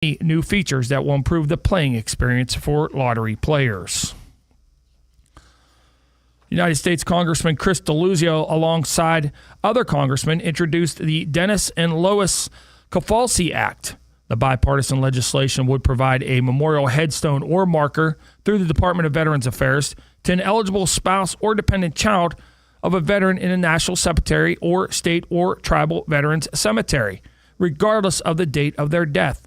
new features that will improve the playing experience for lottery players. United States Congressman Chris Deluzio, alongside other congressmen, introduced the Dennis and Lois Kowalski Act. The bipartisan legislation would provide a memorial headstone or marker through the Department of Veterans Affairs to an eligible spouse or dependent child of a veteran in a national cemetery or state or tribal veterans cemetery, regardless of the date of their death.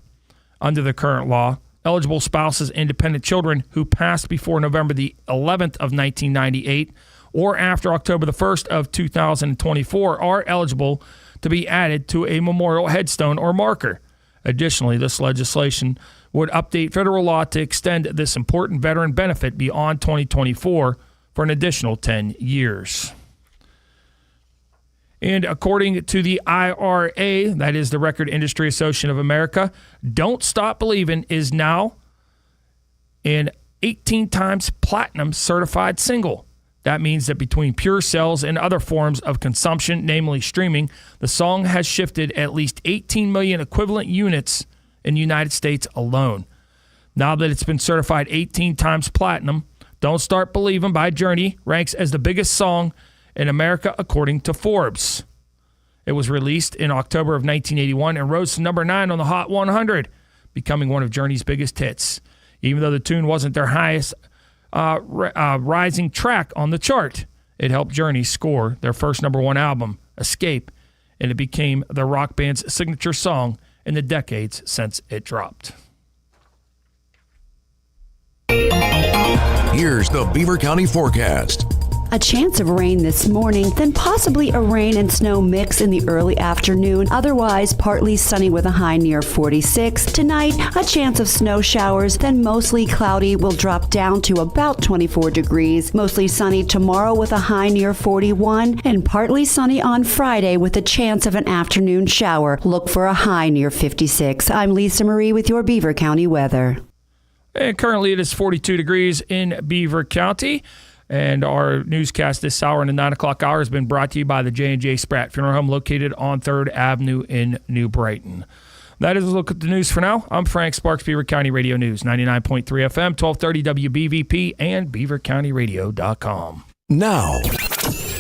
Under the current law, eligible spouses and dependent children who passed before November the 11th of 1998 or after October the 1st of 2024 are eligible to be added to a memorial headstone or marker. Additionally, this legislation would update federal law to extend this important veteran benefit beyond 2024 for an additional 10 years. And according to the IRA, that is the Record Industry Association of America, Don't Stop Believin' is now an 18 times platinum certified single. That means that between pure sales and other forms of consumption, namely streaming, the song has shifted at least 18 million equivalent units in the United States alone. Now that it's been certified 18 times platinum, Don't Start Believin' by Journey ranks as the biggest song in America according to Forbes. It was released in October of 1981 and rose to number 9 on the Hot 100, becoming one of Journey's biggest hits. Even though the tune wasn't their highest rising track on the chart, it helped Journey score their first number 1 album, Escape, and it became the rock band's signature song in the decades since it dropped. Here's the Beaver County forecast. A chance of rain this morning, then possibly a rain and snow mix in the early afternoon. Otherwise, partly sunny with a high near 46. Tonight, a chance of snow showers, then mostly cloudy, will drop down to about 24 degrees. Mostly sunny tomorrow with a high near 41, and partly sunny on Friday with a chance of an afternoon shower. Look for a high near 56. I'm Lisa Marie with your Beaver County weather. And currently it is 42 degrees in Beaver County. And our newscast this hour in the 9 o'clock hour has been brought to you by the J&J Spratt Funeral Home located on 3rd Avenue in New Brighton. That is a look at the news for now. I'm Frank Sparks, Beaver County Radio News, 99.3 FM, 1230 WBVP, and beavercountyradio.com. Now,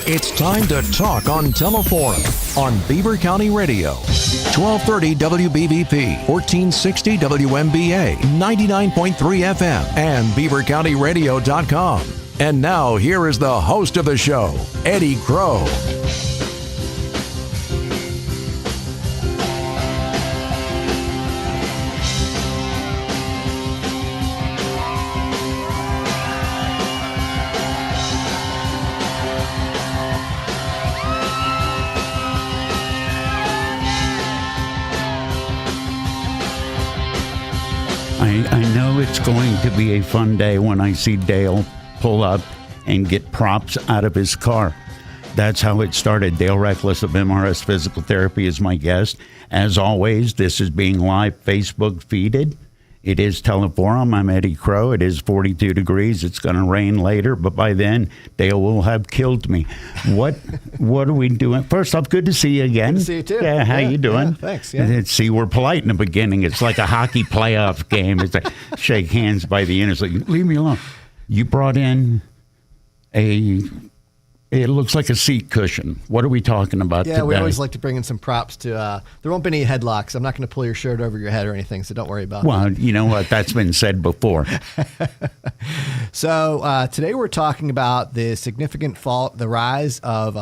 it's time to talk on Teleforum on Beaver County Radio. 1230 WBVP, 1460 WMBA, 99.3 FM, and beavercountyradio.com. And now, here is the host of the show, Eddie Crow. I know it's going to be a fun day when I see Dale pull up and get props out of his car. That's how it started. Dale Reckless of MRS Physical Therapy is my guest. As always, this is being live Facebook feeded. It is Teleforum. I'm Eddie Crow. It is 42 degrees. It's going to rain later, but by then, Dale will have killed me. What are we doing? First off, good to see you again. Good to see you too. Yeah, how you doing? Yeah, thanks. Yeah. See, we're polite in the beginning. It's like a hockey playoff game. It's like shake hands by the end. It's like, leave me alone. You brought in it looks like a seat cushion. What are we talking about today? Yeah, we always like to bring in some props to, there won't be any headlocks. I'm not going to pull your shirt over your head or anything, so don't worry about it. Well, you know what? That's been said before. So today we're talking about the significant the rise of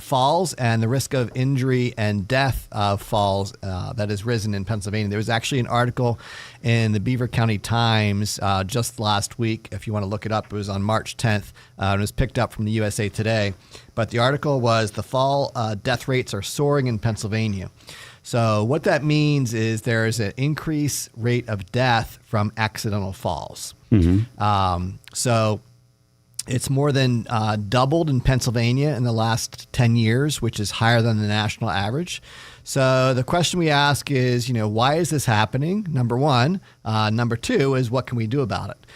falls and the risk of injury and death of falls that has risen in Pennsylvania. There was actually an article in the Beaver County Times just last week. If you want to look it up, it was on March 10th. It was picked up from the USA Today. But the article was the fall death rates are soaring in Pennsylvania. So what that means is there is an increased rate of death from accidental falls. Mm-hmm. So it's more than doubled in Pennsylvania in the last 10 years, which is higher than the national average. So the question we ask is, why is this happening? Number one. Number two is, what can we do about it?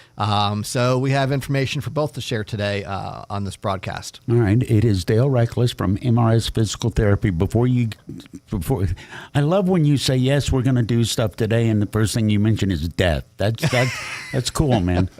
So we have information for both to share today on this broadcast. All right. It is Dale Reckless from MRS Physical Therapy. I love when you say, yes, we're going to do stuff today, and the first thing you mention is death. That's cool, man.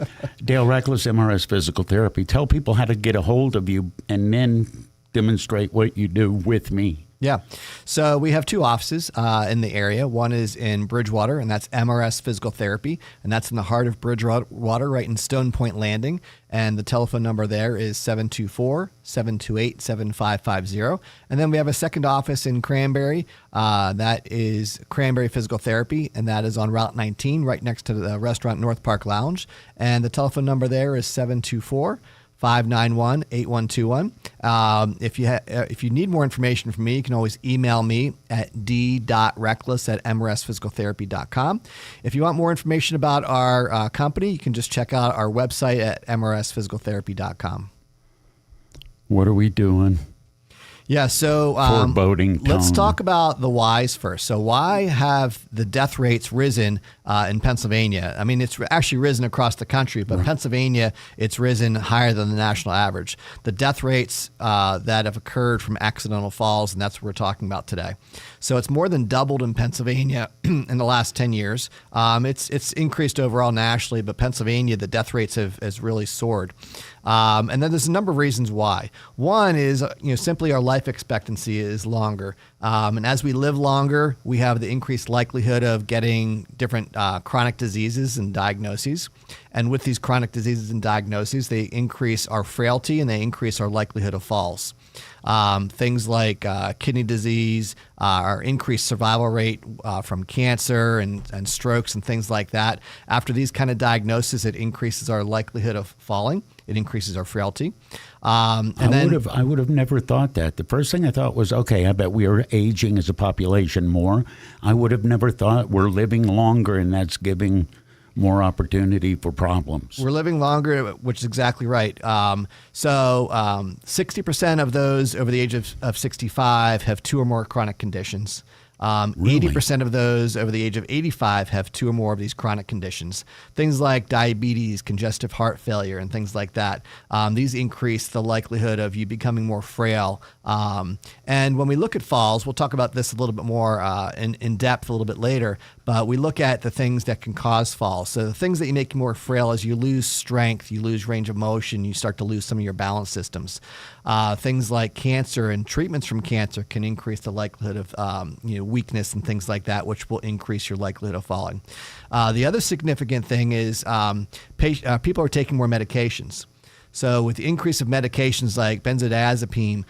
Dale Reckless, MRS Physical Therapy. Tell people how to get a hold of you and then demonstrate what you do with me. Yeah. So we have two offices in the area. One is in Bridgewater, and that's MRS Physical Therapy, and that's in the heart of Bridgewater, right in Stone Point Landing. And the telephone number there is 724-728-7550. And then we have a second office in Cranberry. That is Cranberry Physical Therapy, and that is on Route 19, right next to the restaurant North Park Lounge. And the telephone number there is 724-591-8121. If you need more information from me, you can always email me at d.reckless@mrsphysicaltherapy.com. If you want more information about our company, you can just check out our website at mrsphysicaltherapy.com. What are we doing? Yeah, so Foreboding let's tone. talk about the whys first. So why have the death rates risen in Pennsylvania? I mean, it's actually risen across the country, but Pennsylvania, it's risen higher than the national average. The death rates that have occurred from accidental falls, and that's what we're talking about today. So it's more than doubled in Pennsylvania in the last 10 years. It's increased overall nationally, but Pennsylvania, the death rates has really soared. And then there's a number of reasons why. One is, simply our life expectancy is longer. And as we live longer, we have the increased likelihood of getting different chronic diseases and diagnoses. And with these chronic diseases and diagnoses, they increase our frailty and they increase our likelihood of falls. Things like kidney disease, our increased survival rate from cancer and strokes and things like that. After these kind of diagnoses, it increases our likelihood of falling. It increases our frailty. I would have never thought that. The first thing I thought was, okay, I bet we are aging as a population more. I would have never thought we're living longer, and that's giving more opportunity for problems. We're living longer, which is exactly right. 60% of those over the age of 65 have 2 or more chronic conditions. Really? 80% of those over the age of 85 have 2 or more of these chronic conditions. Things like diabetes, congestive heart failure, and things like that. These increase the likelihood of you becoming more frail. And when we look at falls, we'll talk about this a little bit more in depth a little bit later, but we look at the things that can cause falls. So the things that you make you more frail is you lose strength, you lose range of motion, you start to lose some of your balance systems. Things like cancer and treatments from cancer can increase the likelihood of weakness and things like that, which will increase your likelihood of falling. The other significant thing is people are taking more medications. So with the increase of medications like benzodiazepine,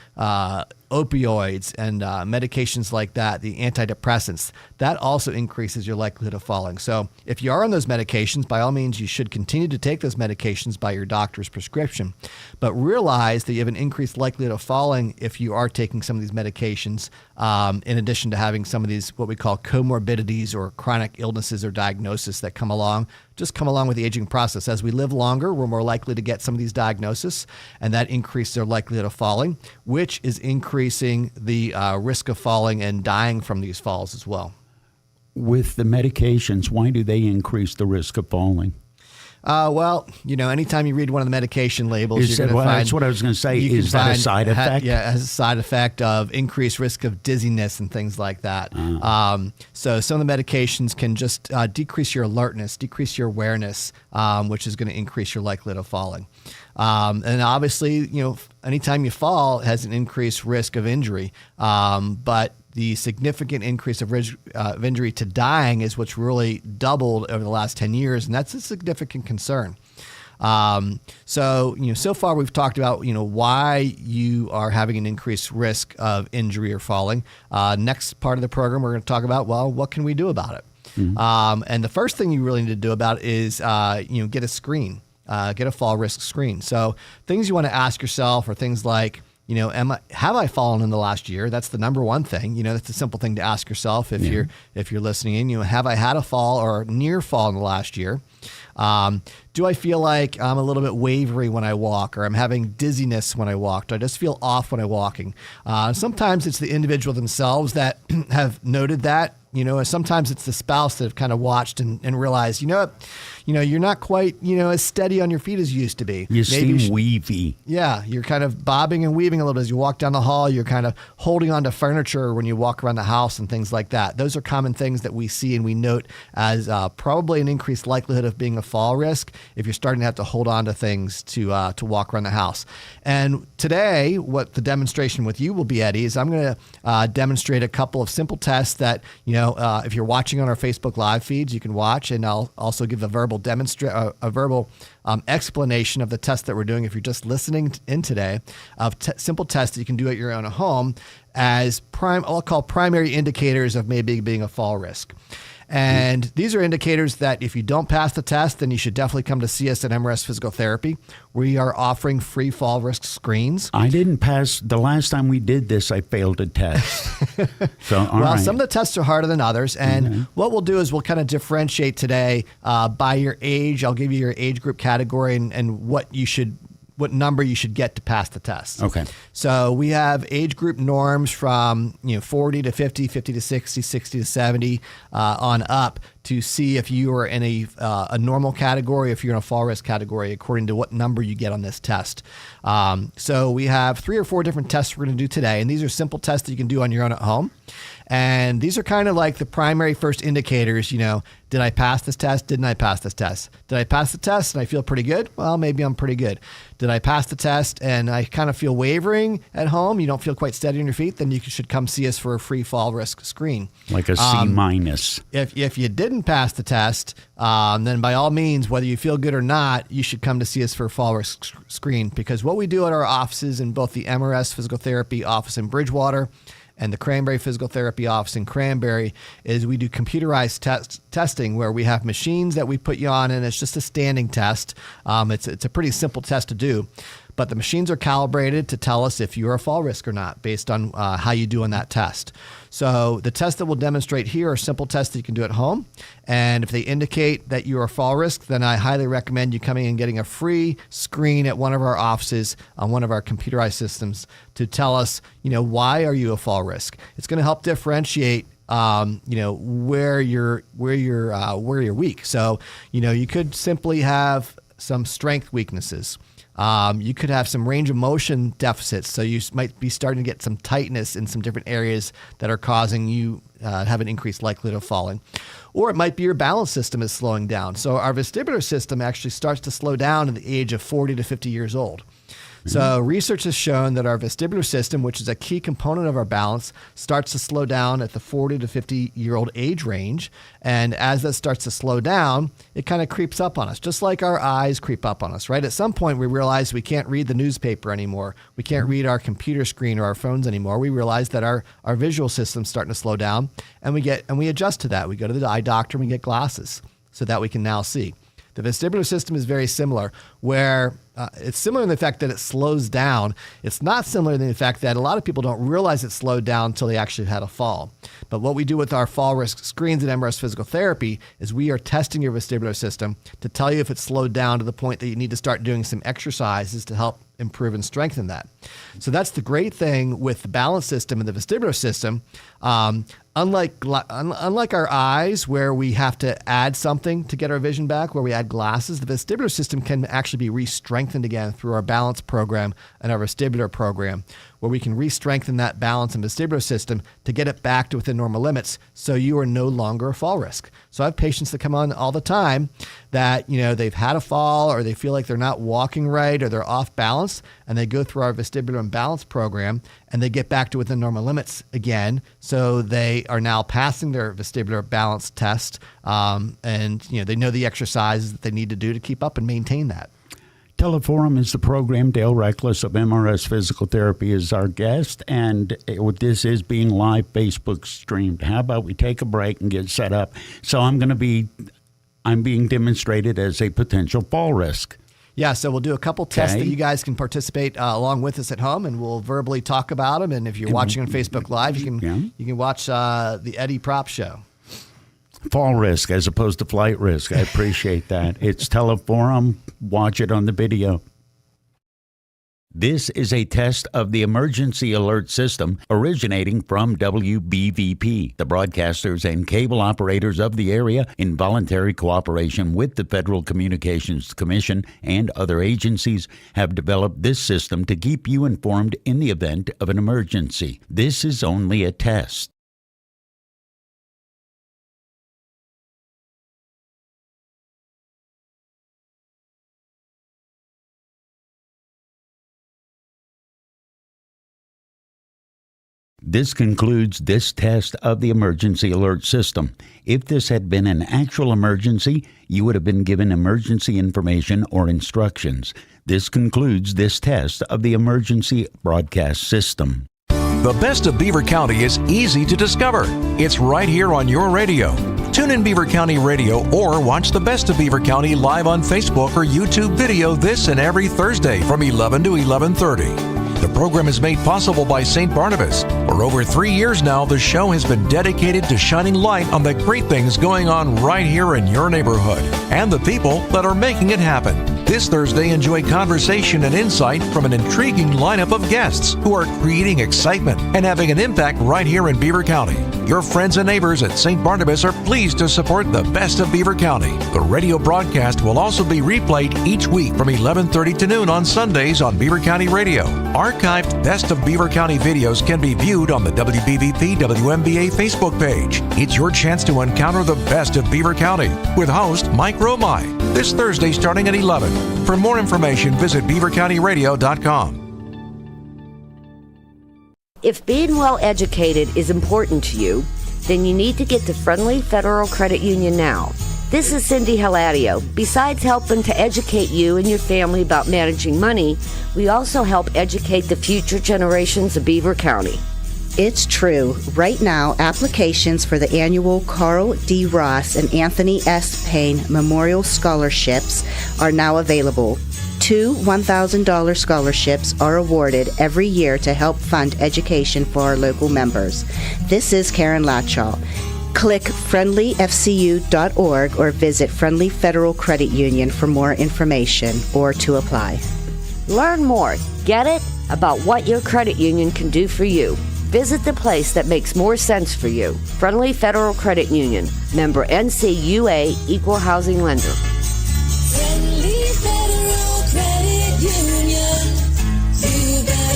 opioids, and medications like that, the antidepressants, that also increases your likelihood of falling. So if you are on those medications, by all means, you should continue to take those medications by your doctor's prescription. But realize that you have an increased likelihood of falling if you are taking some of these medications, in addition to having some of these what we call comorbidities or chronic illnesses or diagnosis that come along with the aging process. As we live longer, we're more likely to get some of these diagnoses, and that increases their likelihood of falling, which is increasing the risk of falling and dying from these falls as well. With the medications, why do they increase the risk of falling? Anytime you read one of the medication labels, you're going to find... That's what I was going to say. Is that a side effect? It has a side effect of increased risk of dizziness and things like that. So some of the medications can just decrease your alertness, decrease your awareness, which is going to increase your likelihood of falling. And obviously, anytime you fall, it has an increased risk of injury. But the significant increase of injury to dying is what's really doubled over the last 10 years, and that's a significant concern. So far we've talked about, why you are having an increased risk of injury or falling. Next part of the program, we're going to talk about, what can we do about it? Mm-hmm. And the first thing you really need to do about it is, get a screen, get a fall risk screen. So things you want to ask yourself are things like, have I fallen in the last year? That's the number one thing. That's a simple thing to ask yourself if you're listening in. Have I had a fall or near fall in the last year? Do I feel like I'm a little bit wavery when I walk, or I'm having dizziness when I walk? Do I just feel off when I'm walking? Sometimes it's the individual themselves that have noted that. And sometimes it's the spouse that have kind of watched and realized, you're not quite, as steady on your feet as you used to be. You seem weavy. Yeah, you're kind of bobbing and weaving a little bit as you walk down the hall. You're kind of holding onto furniture when you walk around the house and things like that. Those are common things that we see and we note as probably an increased likelihood of being a fall risk if you're starting to have to hold on to things to walk around the house. And today, what the demonstration with you will be, Eddie, is I'm going to demonstrate a couple of simple tests that, if you're watching on our Facebook Live feeds, you can watch, and I'll also give a verbal explanation of the test that we're doing if you're just listening in today, of simple tests that you can do at your own home as I'll call primary indicators of maybe being a fall risk. And these are indicators that if you don't pass the test, then you should definitely come to see us at MRS Physical Therapy. We are offering free fall risk screens. I didn't pass. The last time we did this, I failed a test. So, all right. Some of the tests are harder than others. And what we'll do is we'll kind of differentiate today by your age. I'll give you your age group category and what number you should get to pass the test. Okay. So we have age group norms from 40 to 50, 50 to 60, 60 to 70 on up to see if you are in a normal category, if you're in a fall risk category, according to what number you get on this test. So we have 3 or 4 different tests we're going to do today, and these are simple tests that you can do on your own at home. And these are kind of like the primary first indicators, did I pass this test? Didn't I pass this test? Did I pass the test and I feel pretty good? Well, maybe I'm pretty good. Did I pass the test and I kind of feel wavering at home? You don't feel quite steady on your feet? Then you should come see us for a free fall risk screen. Like a C minus. If you didn't pass the test, then by all means, whether you feel good or not, you should come to see us for a fall risk screen, because what we do at our offices in both the MRS Physical Therapy office in Bridgewater and the Cranberry Physical Therapy office in Cranberry is we do computerized testing where we have machines that we put you on, and it's just a standing test. It's a pretty simple test to do, but the machines are calibrated to tell us if you're a fall risk or not based on how you do on that test. So the tests that we'll demonstrate here are simple tests that you can do at home. And if they indicate that you're a fall risk, then I highly recommend you coming and getting a free screen at one of our offices on one of our computerized systems to tell us, why are you a fall risk? It's going to help differentiate where you're weak. So, you could simply have some strength weaknesses. You could have some range of motion deficits. So you might be starting to get some tightness in some different areas that are causing you have an increased likelihood of falling. Or it might be your balance system is slowing down. So our vestibular system actually starts to slow down at the age of 40 to 50 years old. So research has shown that our vestibular system, which is a key component of our balance, starts to slow down at the 40 to 50-year-old age range. And as that starts to slow down, it kind of creeps up on us, just like our eyes creep up on us, right? At some point, we realize we can't read the newspaper anymore. We can't read our computer screen or our phones anymore. We realize that our visual system's starting to slow down, and we adjust to that. We go to the eye doctor and we get glasses so that we can now see. The vestibular system is very similar, where it's similar in the fact that it slows down. It's not similar in the fact that a lot of people don't realize it slowed down until they actually had a fall. But what we do with our fall risk screens at MRS Physical Therapy is we are testing your vestibular system to tell you if it's slowed down to the point that you need to start doing some exercises to help improve and strengthen that. So that's the great thing with the balance system and the vestibular system. Unlike our eyes, where we have to add something to get our vision back, where we add glasses, the vestibular system can actually be re-strengthened again through our balance program and our vestibular program, where we can re-strengthen that balance and vestibular system to get it back to within normal limits so you are no longer a fall risk. So I have patients that come on all the time that, they've had a fall, or they feel like they're not walking right, or they're off balance, and they go through our vestibular and balance program and they get back to within normal limits again. So they are now passing their vestibular balance test, and they know the exercises that they need to do to keep up and maintain that. Teleforum is the program. Dale Reckless of MRS Physical Therapy is our guest, and this is being live Facebook streamed. How about we take a break and get set up? So I'm being demonstrated as a potential fall risk. Yeah, so we'll do a couple tests that you guys can participate along with us at home, and we'll verbally talk about them. And if you're watching on Facebook Live, you can watch the Eddie Prop Show. Fall risk as opposed to flight risk. I appreciate that. It's Teleforum. Watch it on the video. This is a test of the emergency alert system originating from WBVP, the broadcasters and cable operators of the area, in voluntary cooperation with the Federal Communications Commission and other agencies, have developed this system to keep you informed in the event of an emergency. This is only a test. This concludes this test of the emergency alert system. If this had been an actual emergency, you would have been given emergency information or instructions. This concludes this test of the emergency broadcast system. The best of Beaver County is easy to discover. It's right here on your radio. Tune in Beaver County Radio or watch the Best of Beaver County live on Facebook or YouTube video this and every Thursday from 11 to 11:30. The program is made possible by St. Barnabas. For over 3 years now, the show has been dedicated to shining light on the great things going on right here in your neighborhood and the people that are making it happen. This Thursday, enjoy conversation and insight from an intriguing lineup of guests who are creating excitement and having an impact right here in Beaver County. Your friends and neighbors at St. Barnabas are pleased to support the Best of Beaver County. The radio broadcast will also be replayed each week from 11:30 to noon on Sundays on Beaver County Radio. Archived Best of Beaver County videos can be viewed on the WBVP WMBA Facebook page. It's your chance to encounter the best of Beaver County with host Mike Romai this Thursday starting at 11. For more information, visit beavercountyradio.com. If being well educated is important to you, then you need to get to Friendly Federal Credit Union now. This is Cindy Hilario. Besides helping to educate you and your family about managing money, we also help educate the future generations of Beaver County. It's true. Right now, applications for the annual Carl D. Ross and Anthony S. Payne Memorial Scholarships are now available. 2 $1,000 scholarships are awarded every year to help fund education for our local members. This is Karen Latchall. Click friendlyfcu.org or visit Friendly Federal Credit Union for more information or to apply. Learn more, get it, about what your credit union can do for you. Visit the place that makes more sense for you. Friendly Federal Credit Union, member NCUA, equal housing lender. Friendly Federal Credit Union, you got a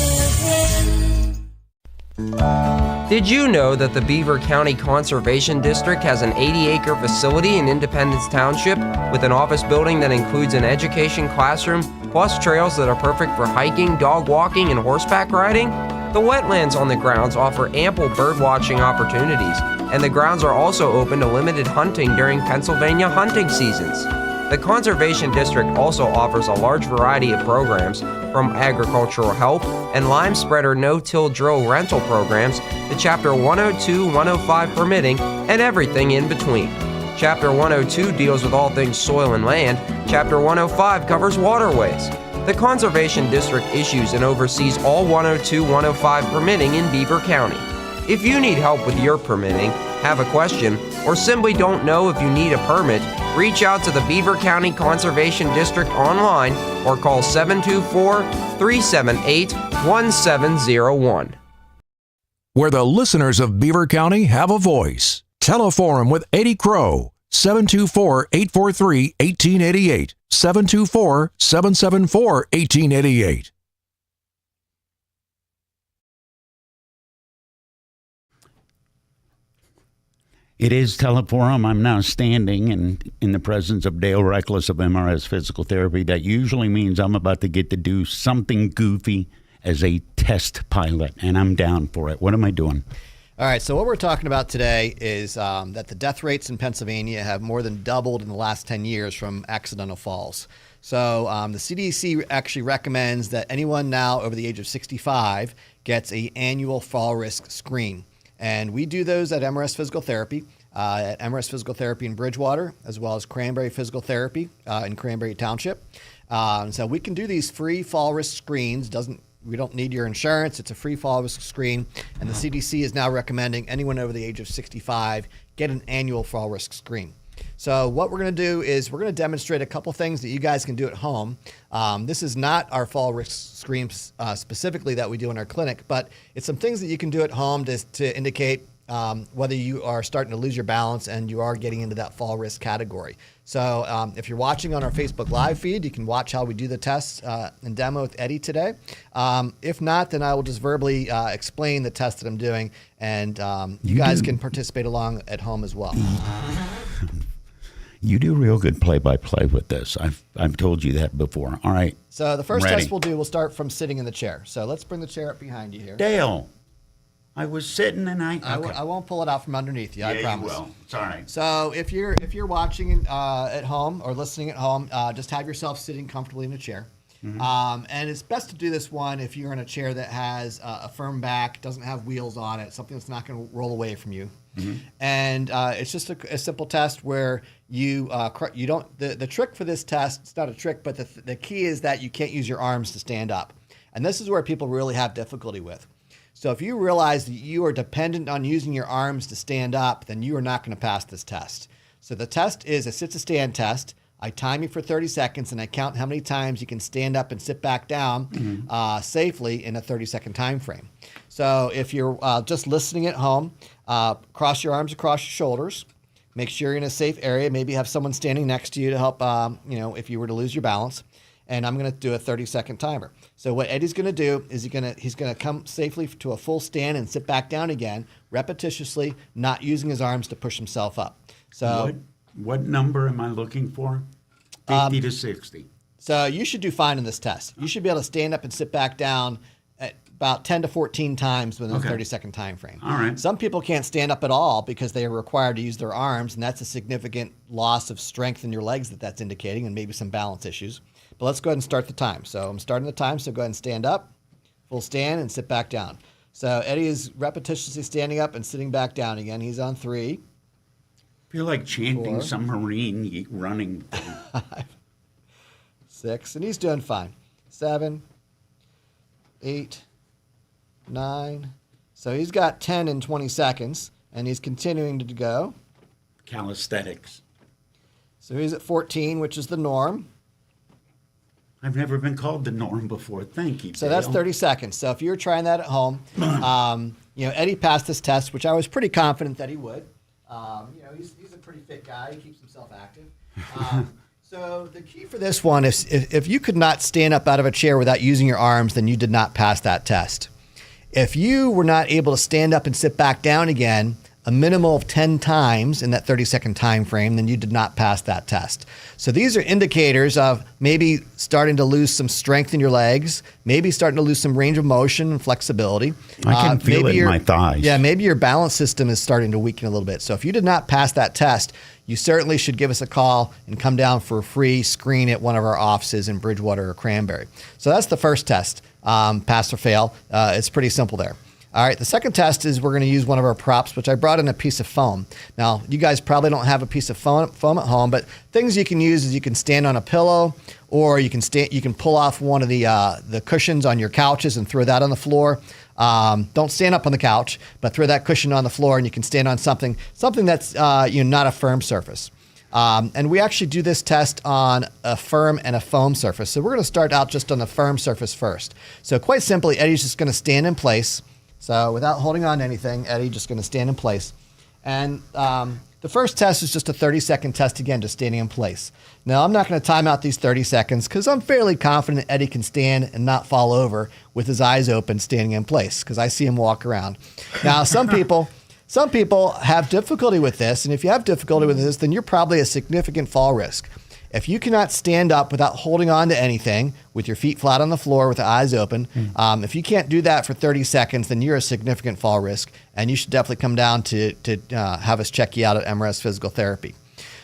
friend. Did you know that the Beaver County Conservation District has an 80-acre facility in Independence Township with an office building that includes an education classroom, plus trails that are perfect for hiking, dog walking, and horseback riding? The wetlands on the grounds offer ample bird watching opportunities, and the grounds are also open to limited hunting during Pennsylvania hunting seasons. The Conservation District also offers a large variety of programs, from agricultural help and lime spreader no-till drill rental programs to Chapter 102-105 permitting and everything in between. Chapter 102 deals with all things soil and land. Chapter 105 covers waterways. The Conservation District issues and oversees all 102-105 permitting in Beaver County. If you need help with your permitting, have a question, or simply don't know if you need a permit, reach out to the Beaver County Conservation District online or call 724-378-1701. Where the listeners of Beaver County have a voice. Teleforum with Eddie Crow. 724-843-1888. 724-774-1888. It is Teleforum. I'm now standing in the presence of Dale Reckless of MRS Physical Therapy. That usually means I'm about to get to do something goofy as a test pilot, and I'm down for it. What am I doing? All right, so what we're talking about today is that the death rates in Pennsylvania have more than doubled in the last 10 years from accidental falls. So the CDC actually recommends that anyone now over the age of 65 gets an annual fall risk screen. And we do those at MRS Physical Therapy, at MRS Physical Therapy in Bridgewater, as well as Cranberry Physical Therapy in Cranberry Township. So we can do these free fall risk screens. We don't need your insurance. It's a free fall risk screen. And the CDC is now recommending anyone over the age of 65 get an annual fall risk screen. So what we're going to do is we're going to demonstrate a couple things that you guys can do at home. This is not our fall risk screen specifically that we do in our clinic, but it's some things that you can do at home to indicate whether you are starting to lose your balance and you are getting into that fall risk category. So if you're watching on our Facebook Live feed, you can watch how we do the tests and demo with Eddie today. If not, then I will just verbally explain the test that I'm doing, and you guys can participate along at home as well. You do real good play-by-play with this. I've told you that before. All right. So the first test we'll start from sitting in the chair. So let's bring the chair up behind you here. Dale, I was sitting and I won't pull it out from underneath you. I promise. You will. It's all right. So if you're watching at home or listening at home, just have yourself sitting comfortably in a chair. Mm-hmm. And it's best to do this one if you're in a chair that has a firm back, doesn't have wheels on it, something that's not going to roll away from you. Mm-hmm. And it's just a simple test where you don't. The trick for this test, it's not a trick, but the key is that you can't use your arms to stand up. And this is where people really have difficulty with. So if you realize that you are dependent on using your arms to stand up, then you are not going to pass this test. So the test is a sit-to-stand test. I time you for 30 seconds, and I count how many times you can stand up and sit back down safely in a 30-second time frame. So if you're just listening at home, cross your arms across your shoulders. Make sure you're in a safe area. Maybe have someone standing next to you to help, if you were to lose your balance. And I'm going to do a 30-second timer. So what Eddie's going to do is he's going to come safely to a full stand and sit back down again, repetitiously, not using his arms to push himself up. So what number am I looking for? 50 to 60. So you should do fine in this test. You should be able to stand up and sit back down at about 10 to 14 times within a 30-second time frame. All right. Some people can't stand up at all because they are required to use their arms, and that's a significant loss of strength in your legs that's indicating, and maybe some balance issues. But let's go ahead and start the time. So I'm starting the time, so go ahead and stand up, full stand, and sit back down. So Eddie is repetitiously standing up and sitting back down again. He's on 3. I feel like chanting 4, some Marine running. 5, 6, and he's doing fine. 7, 8, 9. So he's got 10 in 20 seconds, and he's continuing to go. Calisthenics. So he's at 14, which is the norm. I've never been called the norm before. Thank you, So Dale. that's 30 seconds. So if you're trying that at home, Eddie passed this test, which I was pretty confident that he would. He's a pretty fit guy. He keeps himself active. So the key for this one is if you could not stand up out of a chair without using your arms, then you did not pass that test. If you were not able to stand up and sit back down again a minimum of 10 times in that 30-second time frame, then you did not pass that test. So these are indicators of maybe starting to lose some strength in your legs, maybe starting to lose some range of motion and flexibility. I can feel it in my thighs. Yeah, maybe your balance system is starting to weaken a little bit. So if you did not pass that test, you certainly should give us a call and come down for a free screen at one of our offices in Bridgewater or Cranberry. So that's the first test, pass or fail. It's pretty simple there. All right, the second test is we're going to use one of our props, which I brought in a piece of foam. Now, you guys probably don't have a piece of foam at home, but things you can use is you can stand on a pillow, or you can pull off one of the cushions on your couches and throw that on the floor. Don't stand up on the couch, but throw that cushion on the floor, and you can stand on something that's not a firm surface. And we actually do this test on a firm and a foam surface. So we're going to start out just on the firm surface first. So quite simply, Eddie's just going to stand in place. So without holding on to anything, Eddie's just going to stand in place. And the first test is just a 30-second test, again, just standing in place. Now, I'm not going to time out these 30 seconds because I'm fairly confident Eddie can stand and not fall over with his eyes open standing in place because I see him walk around. Now, some people have difficulty with this, and if you have difficulty with this, then you're probably a significant fall risk. If you cannot stand up without holding on to anything, with your feet flat on the floor with the eyes open, if you can't do that for 30 seconds, then you're a significant fall risk, and you should definitely come down to have us check you out at MRS Physical Therapy.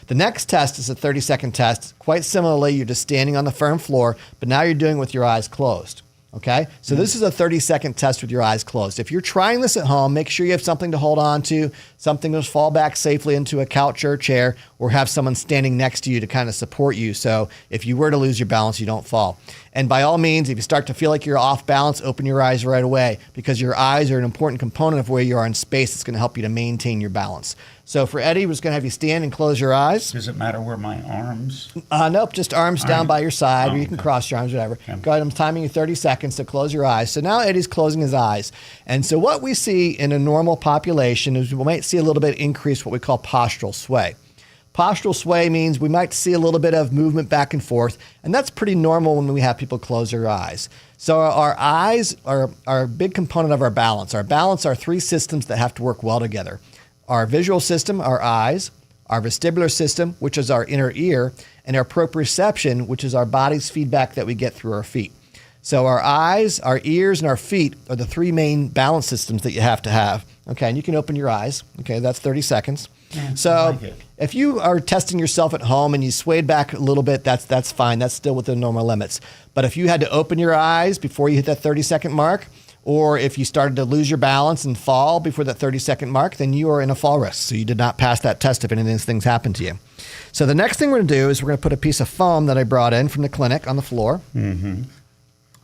The next test is a 30-second test. Quite similarly, you're just standing on the firm floor, but now you're doing it with your eyes closed. Okay, so this is a 30-second test with your eyes closed. If you're trying this at home, make sure you have something to hold on to, something to fall back safely into a couch or a chair, or have someone standing next to you to kind of support you. So if you were to lose your balance, you don't fall. And by all means, if you start to feel like you're off balance, open your eyes right away, because your eyes are an important component of where you are in space. It's going to help you to maintain your balance. So for Eddie, we're just going to have you stand and close your eyes. Does it matter where my arms? Nope, just arms down by your side, or you can okay. cross your arms, whatever. Okay. Go ahead, I'm timing you 30 seconds to close your eyes. So now Eddie's closing his eyes. And so what we see in a normal population is we might see a little bit increase what we call postural sway. Postural sway means we might see a little bit of movement back and forth, and that's pretty normal when we have people close their eyes. So our eyes are a big component of our balance. Our balance are three systems that have to work well together. Our visual system, our eyes, our vestibular system, which is our inner ear, and our proprioception, which is our body's feedback that we get through our feet. So our eyes, our ears, and our feet are the three main balance systems that you have to have. Okay, and you can open your eyes. Okay, that's 30 seconds. So if you are testing yourself at home and you swayed back a little bit, that's fine. That's still within normal limits. But if you had to open your eyes before you hit that 30-second mark, or if you started to lose your balance and fall before that 30-second mark, then you are in a fall risk. So you did not pass that test if any of these things happen to you. So the next thing we're going to do is we're going to put a piece of foam that I brought in from the clinic on the floor. Mm-hmm.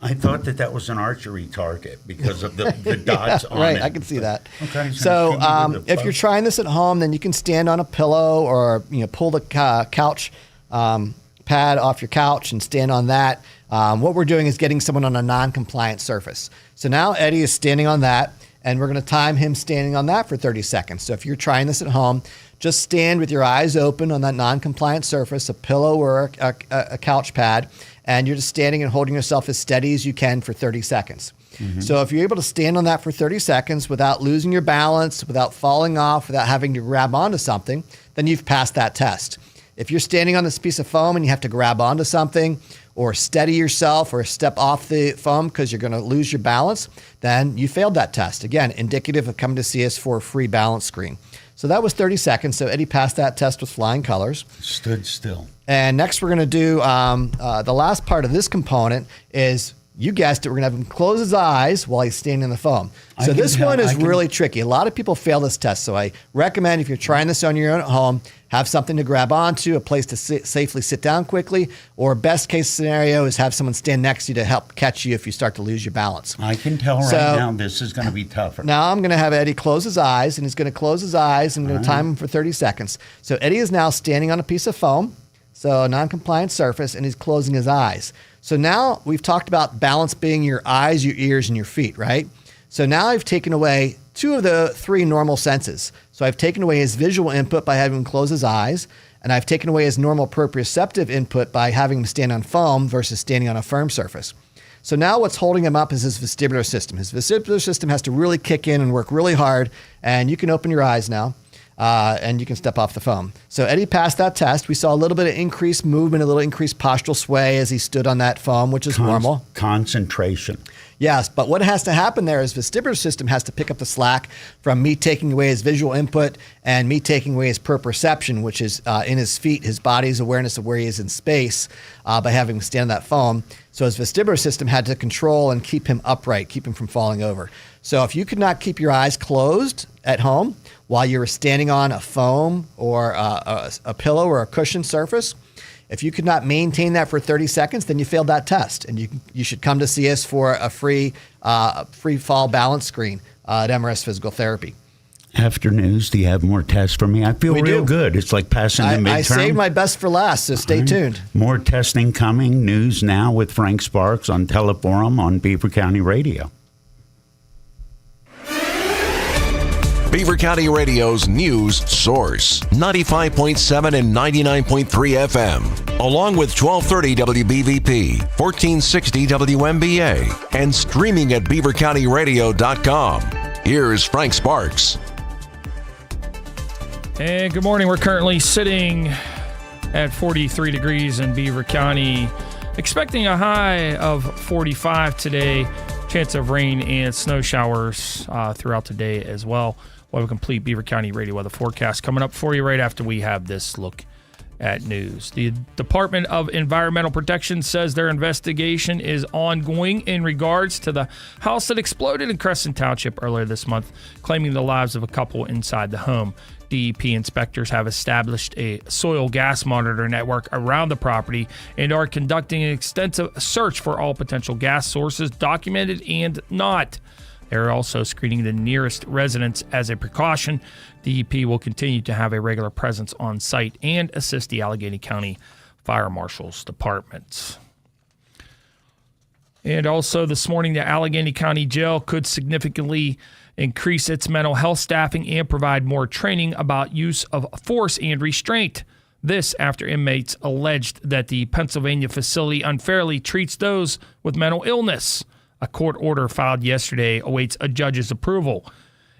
I thought that was an archery target because of the dots on right, it. I can see that. Okay. So if you're trying this at home, then you can stand on a pillow or pull the couch pad off your couch and stand on that. What we're doing is getting someone on a non-compliant surface. So now Eddie is standing on that, and we're going to time him standing on that for 30 seconds. So if you're trying this at home, just stand with your eyes open on that non-compliant surface, a pillow or a couch pad, and you're just standing and holding yourself as steady as you can for 30 seconds. Mm-hmm. So if you're able to stand on that for 30 seconds without losing your balance, without falling off, without having to grab onto something, then you've passed that test. If you're standing on this piece of foam and you have to grab onto something or steady yourself or step off the foam because you're going to lose your balance, then you failed that test. Again, indicative of coming to see us for a free balance screen. So that was 30 seconds. So Eddie passed that test with flying colors. Stood still. And next we're going to do the last part of this component is, you guessed it, we're going to have him close his eyes while he's standing in the foam. So this one is really tricky. A lot of people fail this test. So I recommend, if you're trying this on your own at home, have something to grab onto, a place to safely sit down quickly, or best case scenario is have someone stand next to you to help catch you if you start to lose your balance. I can tell now this is going to be tougher. Now I'm going to have Eddie close his eyes, and he's going to close his eyes, and I'm going to time him for 30 seconds. So Eddie is now standing on a piece of foam, so a non-compliant surface, and he's closing his eyes. So now we've talked about balance being your eyes, your ears, and your feet, right? So now I've taken away two of the three normal senses. So I've taken away his visual input by having him close his eyes, and I've taken away his normal proprioceptive input by having him stand on foam versus standing on a firm surface. So now what's holding him up is his vestibular system. His vestibular system has to really kick in and work really hard, and you can open your eyes now. And you can step off the foam. So Eddie passed that test. We saw a little bit of increased movement, a little increased postural sway as he stood on that foam, which is normal. Concentration. Yes, but what has to happen there is vestibular system has to pick up the slack from me taking away his visual input and me taking away his proprioception, which is in his feet, his body's awareness of where he is in space by having him stand on that foam. So his vestibular system had to control and keep him upright, keep him from falling over. So if you could not keep your eyes closed at home while you were standing on a foam or a pillow or a cushion surface, if you could not maintain that for 30 seconds, then you failed that test, and you should come to see us for a free fall balance screen at MRS Physical Therapy. After news, do you have more tests for me? I feel real good. It's like passing the midterm. I saved my best for last, so stay tuned. More testing coming. News now with Frank Sparks on Teleforum on Beaver County Radio. Beaver County Radio's news source, 95.7 and 99.3 FM, along with 1230 WBVP, 1460 WMBA, and streaming at beavercountyradio.com. Here's Frank Sparks. And good morning. We're currently sitting at 43 degrees in Beaver County, expecting a high of 45 today. Chance of rain and snow showers throughout the day as well. We'll have a complete Beaver County radio weather forecast coming up for you right after we have this look at news. The Department of Environmental Protection says their investigation is ongoing in regards to the house that exploded in Crescent Township earlier this month, claiming the lives of a couple inside the home. DEP inspectors have established a soil gas monitor network around the property and are conducting an extensive search for all potential gas sources, documented and not. They're also screening the nearest residents as a precaution. DEP will continue to have a regular presence on site and assist the Allegheny County Fire Marshal's Department. And also this morning, the Allegheny County Jail could significantly increase its mental health staffing and provide more training about use of force and restraint. This after inmates alleged that the Pennsylvania facility unfairly treats those with mental illness. A court order filed yesterday awaits a judge's approval.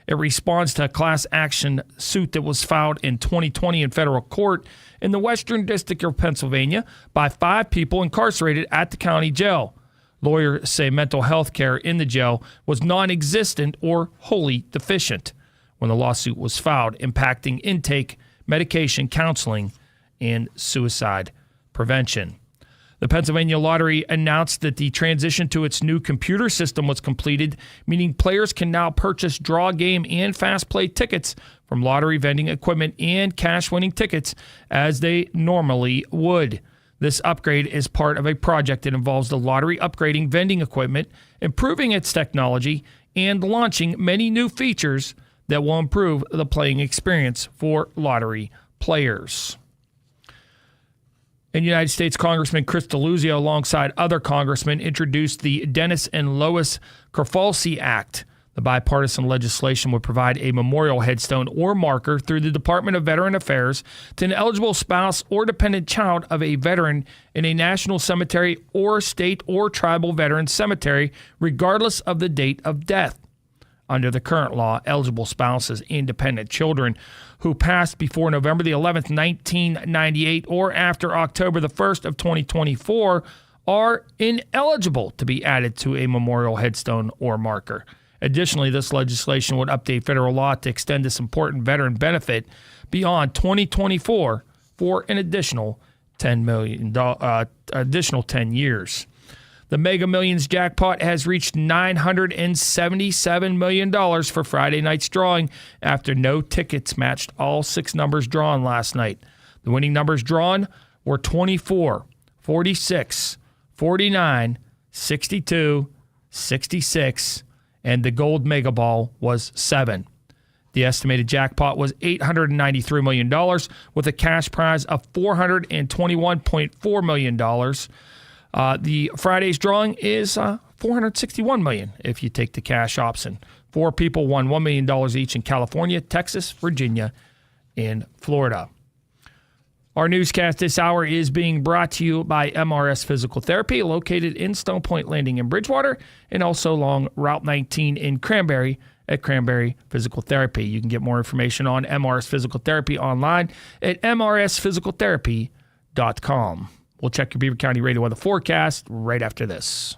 It responds to a class action suit that was filed in 2020 in federal court in the Western District of Pennsylvania by 5 people incarcerated at the county jail. Lawyers say mental health care in the jail was non-existent or wholly deficient when the lawsuit was filed, impacting intake, medication, counseling, and suicide prevention. The Pennsylvania Lottery announced that the transition to its new computer system was completed, meaning players can now purchase draw game and fast play tickets from lottery vending equipment and cash winning tickets as they normally would. This upgrade is part of a project that involves the lottery upgrading vending equipment, improving its technology, and launching many new features that will improve the playing experience for lottery players. And United States Congressman Chris Deluzio, alongside other congressmen, introduced the Dennis and Lois Kerfalsey Act. The bipartisan legislation would provide a memorial headstone or marker through the Department of Veteran Affairs to an eligible spouse or dependent child of a veteran in a national cemetery or state or tribal veteran cemetery, regardless of the date of death. Under the current law, eligible spouses and dependent children who passed before November the 11th, 1998 or after October the 1st of 2024 are ineligible to be added to a memorial headstone or marker. Additionally, this legislation would update federal law to extend this important veteran benefit beyond 2024 for an additional additional 10 years. The Mega Millions jackpot has reached $977 million for Friday night's drawing after no tickets matched all 6 numbers drawn last night. The winning numbers drawn were 24, 46, 49, 62, 66, and the gold mega ball was 7. The estimated jackpot was $893 million with a cash prize of $421.4 million. The Friday's drawing is $461 million if you take the cash option. 4 people won $1 million each in California, Texas, Virginia, and Florida. Our newscast this hour is being brought to you by MRS Physical Therapy, located in Stone Point Landing in Bridgewater, and also along Route 19 in Cranberry at Cranberry Physical Therapy. You can get more information on MRS Physical Therapy online at mrsphysicaltherapy.com. We'll check your Beaver County Radio weather forecast right after this.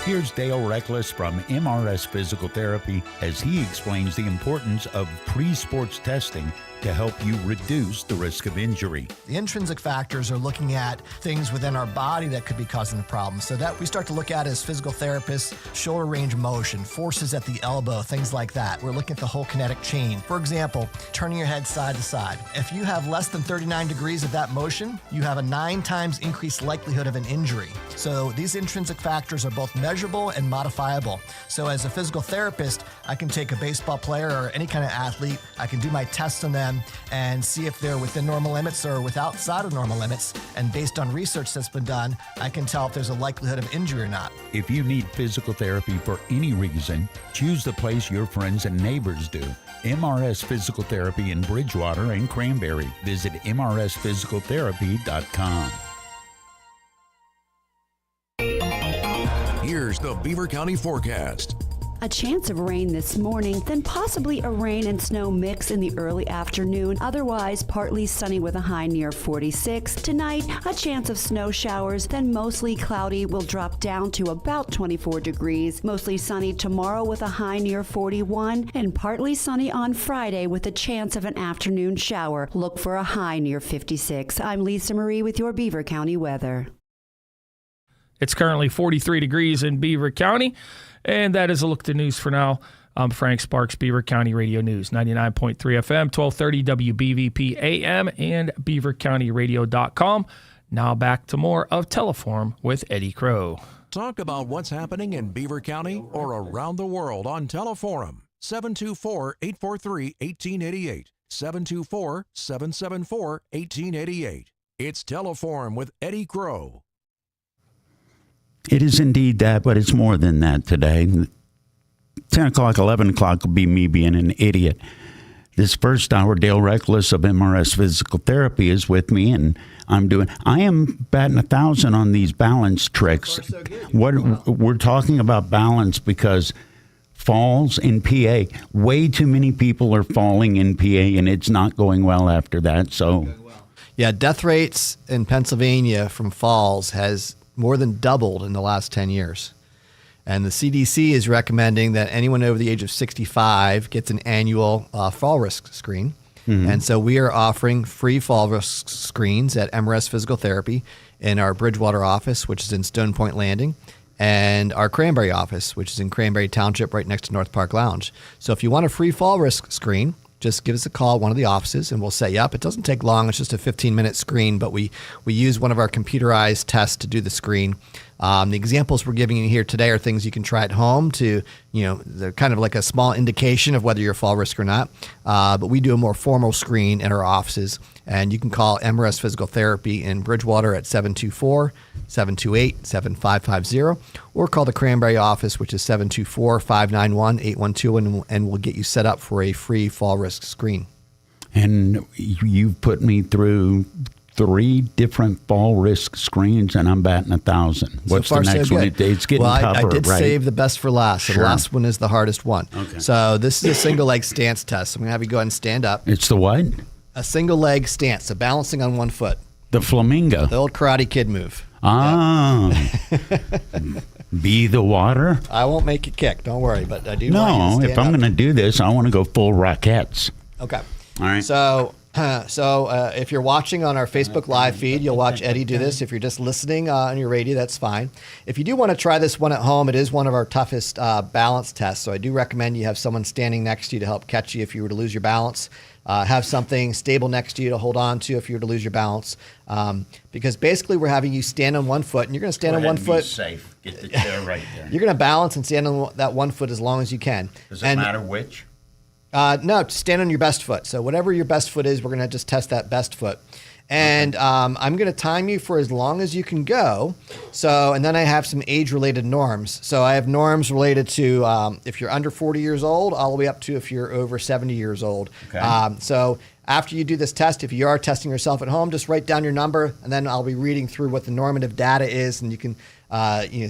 Here's Dale Reckless from MRS Physical Therapy as he explains the importance of pre-sports testing to help you reduce the risk of injury. The intrinsic factors are looking at things within our body that could be causing the problem. So that we start to look at as physical therapists, shoulder range of motion, forces at the elbow, things like that. We're looking at the whole kinetic chain. For example, turning your head side to side. If you have less than 39 degrees of that motion, you have a 9 times increased likelihood of an injury. So these intrinsic factors are both measurable and modifiable. So as a physical therapist, I can take a baseball player or any kind of athlete, I can do my tests on them and see if they're within normal limits or outside of normal limits. And based on research that's been done, I can tell if there's a likelihood of injury or not. If you need physical therapy for any reason, choose the place your friends and neighbors do. MRS Physical Therapy in Bridgewater and Cranberry. Visit mrsphysicaltherapy.com. Here's the Beaver County forecast. A chance of rain this morning, then possibly a rain and snow mix in the early afternoon. Otherwise, partly sunny with a high near 46. Tonight, a chance of snow showers, then mostly cloudy. Will drop down to about 24 degrees. Mostly sunny tomorrow with a high near 41. And partly sunny on Friday with a chance of an afternoon shower. Look for a high near 56. I'm Lisa Marie with your Beaver County weather. It's currently 43 degrees in Beaver County. And that is a look at the news for now. I'm Frank Sparks, Beaver County Radio News, 99.3 FM, 1230 WBVP AM, and beavercountyradio.com. Now back to more of Teleform with Eddie Crow. Talk about what's happening in Beaver County or around the world on Teleforum. 724-843-1888. 724-774-1888. It's Teleforum with Eddie Crow. It is indeed that, but it's more than that today. 10 o'clock, 11 o'clock will be me being an idiot. This first hour, Dale Reckless of MRS Physical Therapy is with me, and I am batting 1,000 on these balance tricks. We're talking about balance because falls in PA, way too many people are falling in PA, and it's not going well after that. So, yeah, death rates in Pennsylvania from falls has more than doubled in the last 10 years. And the CDC is recommending that anyone over the age of 65 gets an annual fall risk screen. Mm-hmm. And so we are offering free fall risk screens at MRS Physical Therapy in our Bridgewater office, which is in Stone Point Landing, and our Cranberry office, which is in Cranberry Township right next to North Park Lounge. So if you want a free fall risk screen, just give us a call at one of the offices, and we'll set you up. It doesn't take long. It's just a 15-minute screen, but we use one of our computerized tests to do the screen. The examples we're giving you here today are things you can try at home to, they're kind of like a small indication of whether you're fall risk or not. But we do a more formal screen in our offices, and you can call MRS Physical Therapy in Bridgewater at 724-728-7550, or call the Cranberry office, which is 724-591-812, and we'll get you set up for a free fall risk screen. And you've put me through 3 different fall risk screens, and I'm batting 1,000. What's so far, the next so one? good. It's getting tougher, I did right? save the best for last. So Sure. the last one is the hardest one. Okay. So this is a single leg stance test. I'm going to have you go ahead and stand up. It's the what? A single leg stance, so balancing on one foot. The flamingo. The old Karate Kid move. Ah. Be the water? I won't make you kick. Don't worry, but I do want you to No, stand if I'm up. going to do this, I want to go full Rockettes. Okay. All right. So if you're watching on our Facebook Live feed, you'll watch Eddie do this. If you're just listening on your radio, that's fine. If you do want to try this one at home, it is one of our toughest balance tests. So I do recommend you have someone standing next to you to help catch you if you were to lose your balance. Have something stable next to you to hold on to if you were to lose your balance. Because basically we're having you stand on one foot, and you're going to stand on one foot. Be safe. Get the chair right there. You're going to balance and stand on that one foot as long as you can. Does it matter which? No, stand on your best foot. So whatever your best foot is, we're going to just test that best foot. And I'm going to time you for as long as you can go. So, and then I have some age-related norms. So I have norms related to if you're under 40 years old, all the way up to if you're over 70 years old. Okay. So after you do this test, if you are testing yourself at home, just write down your number, and then I'll be reading through what the normative data is, and you can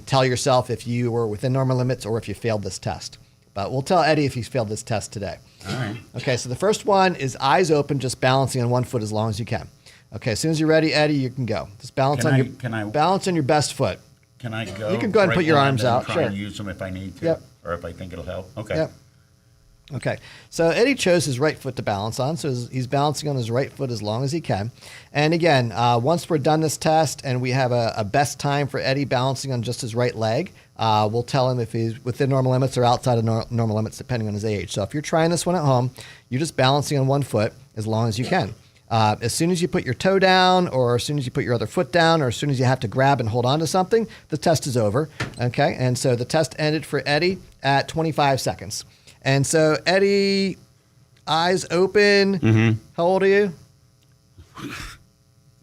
tell yourself if you were within normal limits or if you failed this test. But we'll tell Eddie if he's failed this test today. All right. Okay, so the first one is eyes open, just balancing on one foot as long as you can. Okay, as soon as you're ready, Eddie, you can go. Just balance balance on your best foot. Can I go? You can go ahead and put your arms out. Try Sure. and use them if I need to, Yep. or if I think it'll help. Okay. Yep. Okay, so Eddie chose his right foot to balance on, so he's balancing on his right foot as long as he can. And again, once we're done this test and we have a best time for Eddie balancing on just his right leg, we'll tell him if he's within normal limits or outside of normal limits, depending on his age. So if you're trying this one at home, you're just balancing on one foot as long as you can. As soon as you put your toe down, or as soon as you put your other foot down, or as soon as you have to grab and hold on to something, the test is over. Okay, and so the test ended for Eddie at 25 seconds. And so, Eddie, eyes open. Mm-hmm. How old are you?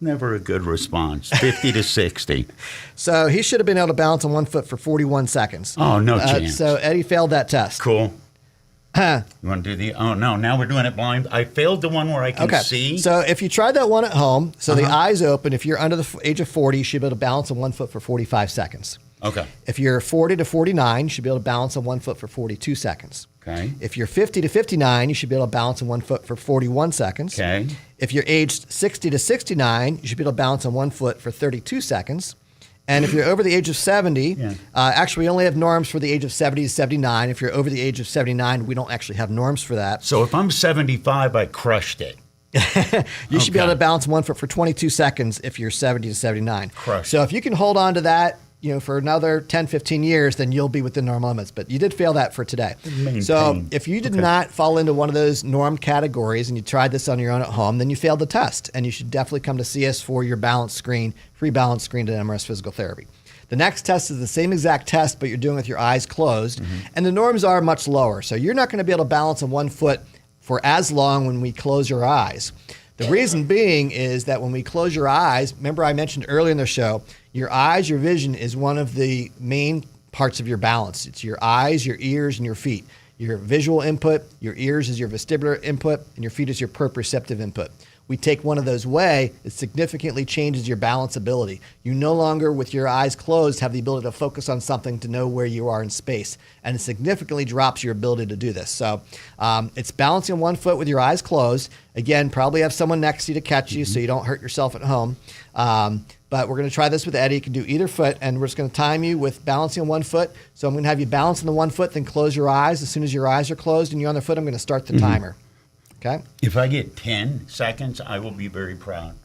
Never a good response. 50 to 60. So he should have been able to balance on one foot for 41 seconds. Oh, no chance. So Eddie failed that test. Cool. You want to do the? Oh no! Now we're doing it blind. I failed the one where I can see. So if you tried that one at home, so the eyes open, if you're under the age of 40, you should be able to balance on one foot for 45 seconds. Okay. If you're 40 to 49, you should be able to balance on 1 foot for 42 seconds. Okay. If you're 50 to 59, you should be able to balance on 1 foot for 41 seconds. Okay. If you're aged 60 to 69, you should be able to balance on 1 foot for 32 seconds. And if you're over the age of 70, actually we only have norms for the age of 70 to 79. If you're over the age of 79, we don't actually have norms for that. So if I'm 75, I crushed it. You should be able to balance 1 foot for 22 seconds if you're 70 to 79. Crushed. So if you can hold on to that, for another 10, 15 years, then you'll be within normal limits. But you did fail that for today. Maintain. So if you did not fall into one of those norm categories and you tried this on your own at home, then you failed the test. And you should definitely come to see us for your balance screen, free balance screen at MRS Physical Therapy. The next test is the same exact test, but you're doing it with your eyes closed. And the norms are much lower. So you're not going to be able to balance on 1 foot for as long when we close your eyes. The reason being is that when we close your eyes, remember I mentioned earlier in the show, your eyes, your vision is one of the main parts of your balance. It's your eyes, your ears, and your feet. Your visual input, your ears is your vestibular input, and your feet is your proprioceptive input. We take one of those away, it significantly changes your balance ability. You no longer, with your eyes closed, have the ability to focus on something to know where you are in space. And it significantly drops your ability to do this. So it's balancing on 1 foot with your eyes closed. Again, probably have someone next to you to catch you so you don't hurt yourself at home. But we're going to try this with Eddie. You can do either foot, and we're just going to time you with balancing on 1 foot. So I'm going to have you balance on the 1 foot, then close your eyes. As soon as your eyes are closed and you're on the foot, I'm going to start the timer. Okay. If I get 10 seconds, I will be very proud.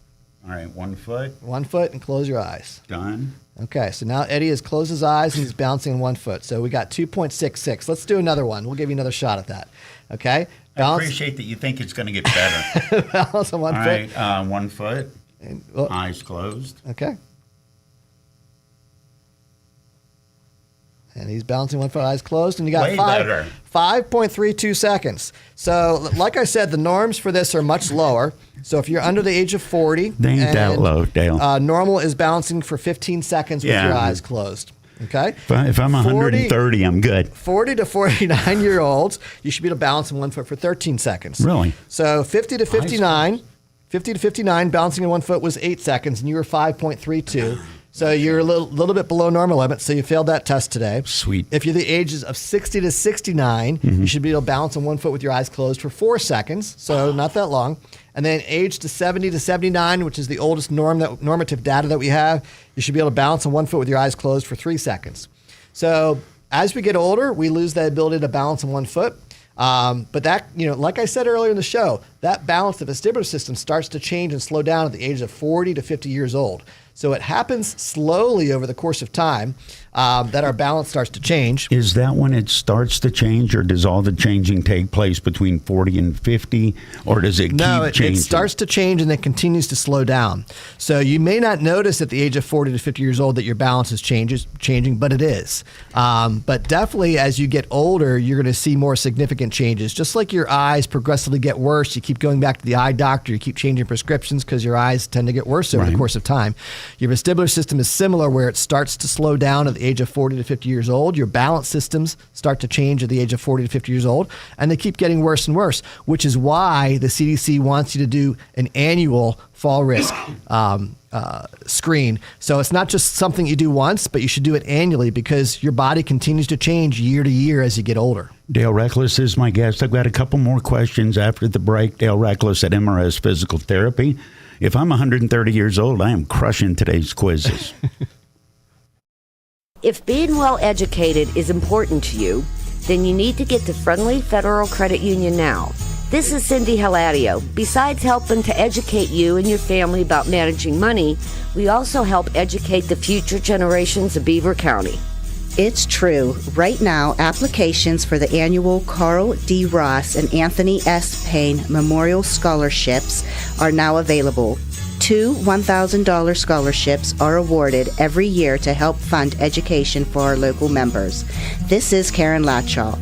All right, 1 foot. 1 foot and close your eyes. Done. Okay, so now Eddie has closed his eyes and he's bouncing on 1 foot. So we got 2.66. Let's do another one. We'll give you another shot at that. Okay. I appreciate that you think it's going to get better. Balance on 1 All foot. right, 1 foot. And, Eyes closed. okay. And he's balancing 1 foot, eyes closed, and you got Way better. 5.32 seconds. So, like I said, the norms for this are much lower. So, if you're under the age of 40, They ain't that low, Dale. Normal is balancing for 15 seconds with Yeah. your eyes closed. Okay. If I'm 130, I'm good. 40 to 49-year-olds, you should be able to balance in 1 foot for 13 seconds. Really? So 50 to 59, balancing in 1 foot was 8 seconds, and you were 5.32. So you're a little bit below normal limit, so you failed that test today. Sweet. If you're the ages of 60 to 69, you should be able to balance on 1 foot with your eyes closed for 4 seconds, so not that long. And then age to 70 to 79, which is the oldest normative data that we have, you should be able to balance on 1 foot with your eyes closed for 3 seconds. So as we get older, we lose that ability to balance on 1 foot. But that, like I said earlier in the show, that balance, the vestibular system starts to change and slow down at the age of 40 to 50 years old. So it happens slowly over the course of time that our balance starts to change. Is that when it starts to change, or does all the changing take place between 40 and 50, or does it keep changing? It starts to change and it continues to slow down. So you may not notice at the age of 40 to 50 years old that your balance is changing, but it is. But definitely as you get older, you're going to see more significant changes. Just like your eyes progressively get worse, you keep going back to the eye doctor, you keep changing prescriptions because your eyes tend to get worse over the course of time. Your vestibular system is similar, where it starts to slow down at the age of 40 to 50 years old. Your balance systems start to change at the age of 40 to 50 years old, and they keep getting worse and worse, which is why the CDC wants you to do an annual fall risk screen. So it's not just something you do once, but you should do it annually because your body continues to change year to year as you get older. Dale Reckless is my guest. I've got a couple more questions after the break. Dale Reckless at MRS Physical Therapy. If I'm 130 years old, I am crushing today's quizzes. If being well educated is important to you, then you need to get to Friendly Federal Credit Union now. This is Cindy Hilario. Besides helping to educate you and your family about managing money, we also help educate the future generations of Beaver County. It's true. Right now, applications for the annual Carl D. Ross and Anthony S. Payne Memorial Scholarships are now available. 2 $1,000 scholarships are awarded every year to help fund education for our local members. This is Karen Latshaw.